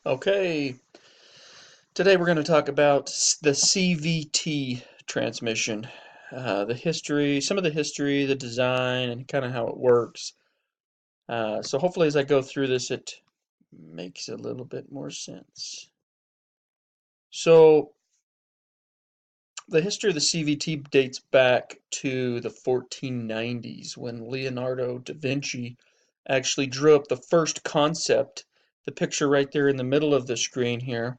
Okay, today we're going to talk about the CVT transmission, the history, some of the history, the design, and kind of how it works. So hopefully as I go through this, it makes a little bit more sense. So the history of the CVT dates back to the 1490s when Leonardo da Vinci actually drew up the first concept. The picture right there in the middle of the screen here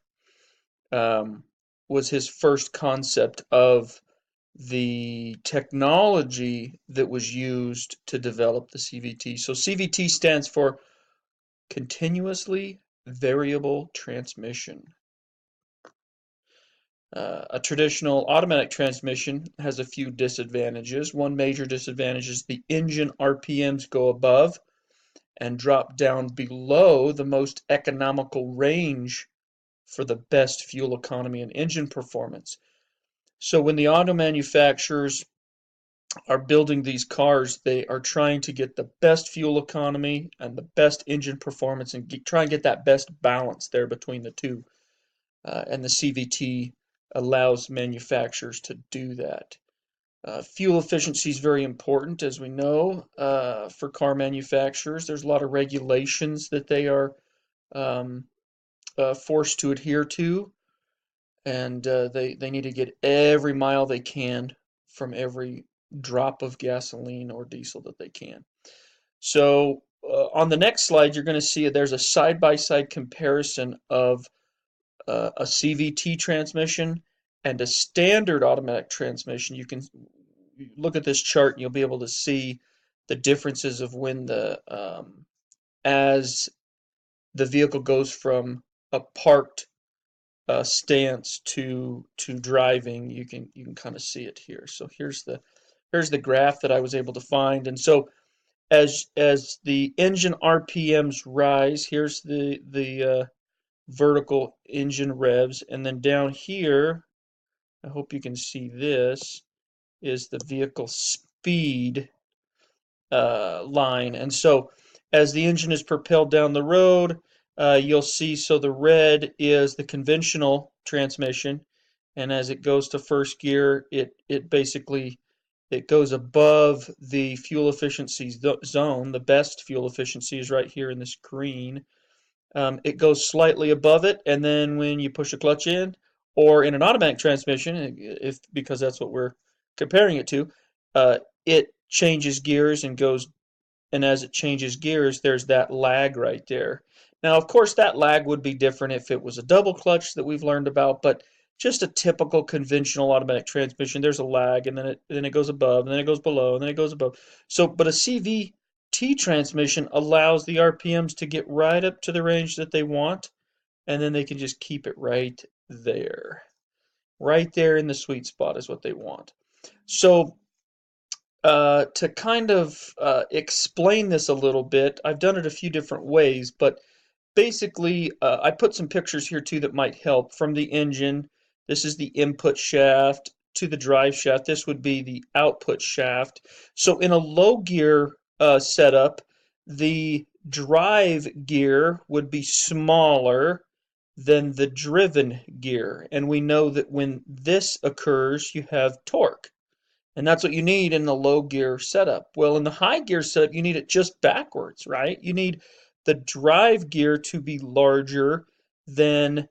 um, was his first concept of the technology that was used to develop the CVT. So CVT stands for continuously variable transmission. A traditional automatic transmission has a few disadvantages. One major disadvantage is the engine RPMs go above and drop down below the most economical range for the best fuel economy and engine performance. So when the auto manufacturers are building these cars, they are trying to get the best fuel economy and the best engine performance and try and get that best balance there between the two. And the CVT allows manufacturers to do that. Fuel efficiency is very important, as we know, for car manufacturers. There's a lot of regulations that they are um, forced to adhere to, and they need to get every mile they can from every drop of gasoline or diesel that they can. So on the next slide, you're going to see there's a side-by-side comparison of a CVT transmission and a standard automatic transmission. You can look at this chart and you'll be able to see the differences of when as the vehicle goes from a parked stance to driving. You can kind of see it here. So here's the graph that I was able to find. And so as the engine RPMs rise, here's the vertical engine revs, and then down here, I hope you can see this, is the vehicle speed line. And so as the engine is propelled down the road, you'll see, so the red is the conventional transmission, and as it goes to first gear, it basically it goes above the fuel efficiency zone. The best fuel efficiency is right here in this green. It goes slightly above it, and then when you push a clutch in, or in an automatic transmission, if because that's what we're comparing it to, it changes gears and goes, and as it changes gears, there's that lag right there. Now, of course, that lag would be different if it was a double clutch that we've learned about, but just a typical conventional automatic transmission, there's a lag, and then it goes above, and then it goes below, and then it goes above. So, but a CVT transmission allows the RPMs to get right up to the range that they want, and then they can just keep it right there. Right there in the sweet spot is what they want. So to kind of explain this a little bit, I've done it a few different ways, but basically I put some pictures here too that might help. From the engine, this is the input shaft, to the drive shaft, this would be the output shaft. So in a low gear setup, the drive gear would be smaller than the driven gear. And we know that when this occurs, you have torque. And that's what you need in the low gear setup. Well, in the high gear setup, you need it just backwards, right? You need the drive gear to be larger than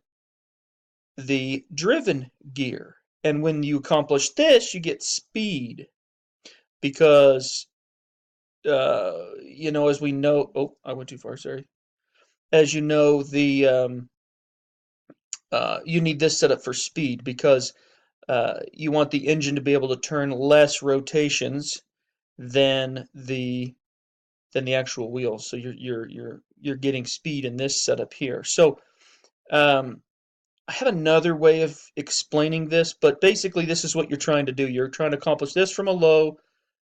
the driven gear. And when you accomplish this, you get speed because, as we know, oh, I went too far, sorry. As you know, you need this setup for speed because you want the engine to be able to turn less rotations than the actual wheels. So you're getting speed in this setup here. So I have another way of explaining this, but basically this is what you're trying to do. You're trying to accomplish this from a low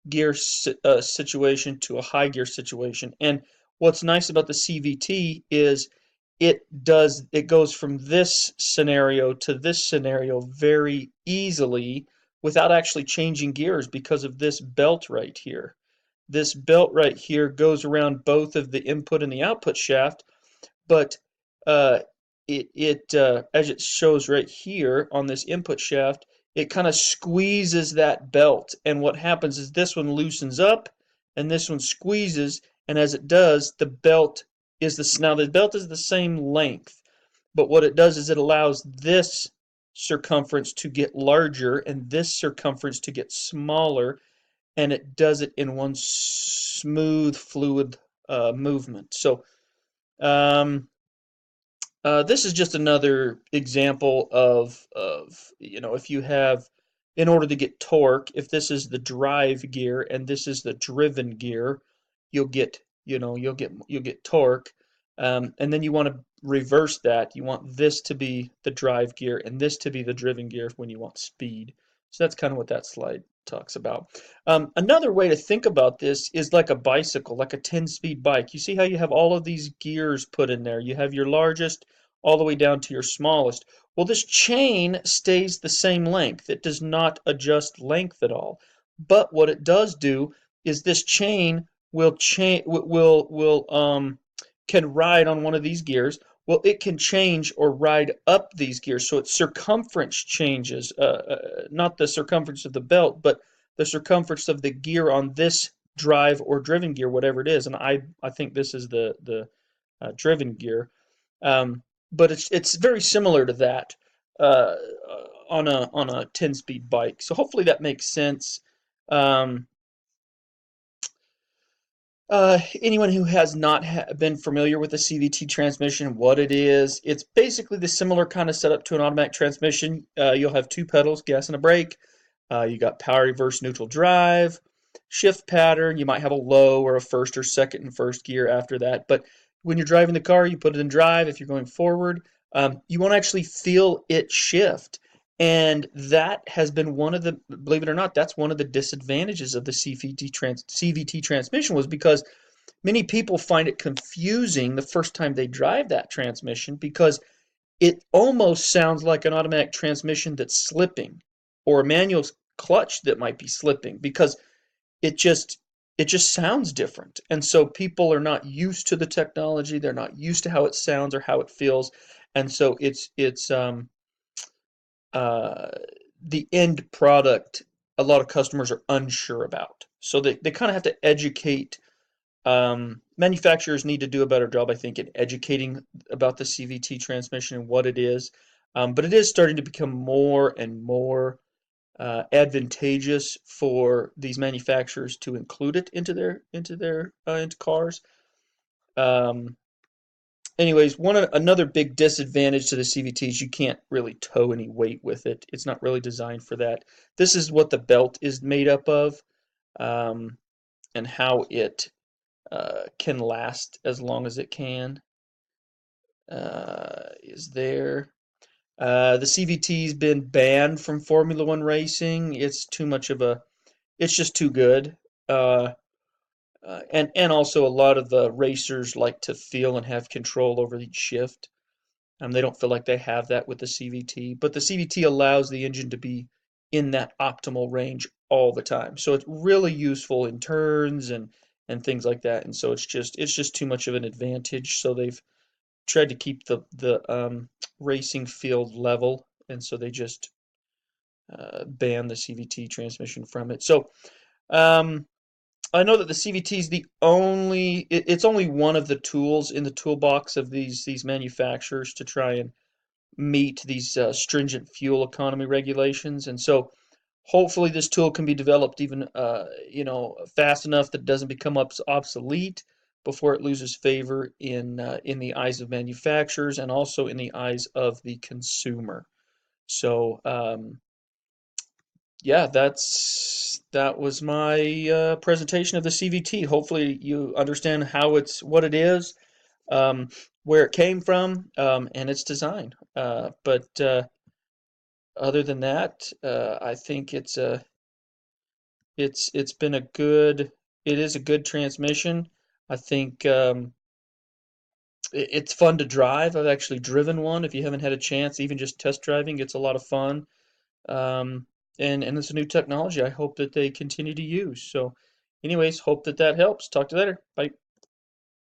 gear situation to a high gear situation. And what's nice about the CVT is it goes from this scenario to this scenario very easily without actually changing gears because of this belt right here. This belt right here goes around both of the input and the output shaft, but uh, as it shows right here on this input shaft, it kind of squeezes that belt. And what happens is this one loosens up and this one squeezes. And as it does, now the belt is the same length, but what it does is it allows this circumference to get larger and this circumference to get smaller, and it does it in one smooth, fluid movement. So um, this is just another example of if you have, in order to get torque, if this is the drive gear and this is the driven gear, you'll get, you'll get torque. And then you want to reverse that. You want this to be the drive gear and this to be the driven gear when you want speed. So that's kind of what that slide talks about. Another way to think about this is like a bicycle, like a 10-speed bike. You see how you have all of these gears put in there. You have your largest all the way down to your smallest. Well, this chain stays the same length. It does not adjust length at all. But what it does do is this chain can ride on one of these gears. Well, it can change or ride up these gears, so its circumference changes. Not the circumference of the belt, but the circumference of the gear on this drive or driven gear, whatever it is. And I think this is the driven gear. But it's very similar to that uh, on a 10-speed bike. So hopefully that makes sense. Um, Anyone who has not been familiar with the CVT transmission, what it is, it's basically the similar kind of setup to an automatic transmission. You'll have two pedals, gas and a brake. You got power, reverse, neutral, drive, shift pattern. You might have a low or a first or second and first gear after that. But when you're driving the car, you put it in drive. If you're going forward, you won't actually feel it shift. And that has been one of the, believe it or not, that's one of the disadvantages of the CVT transmission, was because many people find it confusing the first time they drive that transmission, because it almost sounds like an automatic transmission that's slipping, or a manual clutch that might be slipping, because it just sounds different. And so people are not used to the technology, they're not used to how it sounds or how it feels, and so uh, the end product, a lot of customers are unsure about. So they kind of have to educate. Manufacturers need to do a better job, I think, in educating about the CVT transmission and what it is. But it is starting to become more and more advantageous for these manufacturers to include it into cars. Um, Anyways, another big disadvantage to the CVT is you can't really tow any weight with it. It's not really designed for that. This is what the belt is made up of, um, and how it can last as long as it can. Is there. The CVT's been banned from Formula One racing. It's just too good. Uh, and also a lot of the racers like to feel and have control over each shift. They don't feel like they have that with the CVT, but the CVT allows the engine to be in that optimal range all the time. So it's really useful in turns and things like that. And so it's just too much of an advantage. So they've tried to keep the racing field level, and so they just ban the CVT transmission from it. So um, I know that the CVT is it's only one of the tools in the toolbox of these manufacturers to try and meet these stringent fuel economy regulations. And so hopefully this tool can be developed even fast enough that it doesn't become obsolete before it loses favor in the eyes of manufacturers and also in the eyes of the consumer. So yeah, that was my presentation of the CVT. Hopefully you understand what it is, um, where it came from, and its design. But other than that, I think it's been it is a good transmission. I think it's fun to drive. I've actually driven one. If you haven't had a chance, even just test driving, it's a lot of fun. Um, and it's a new technology I hope that they continue to use. So anyways, hope that helps. Talk to you later. Bye.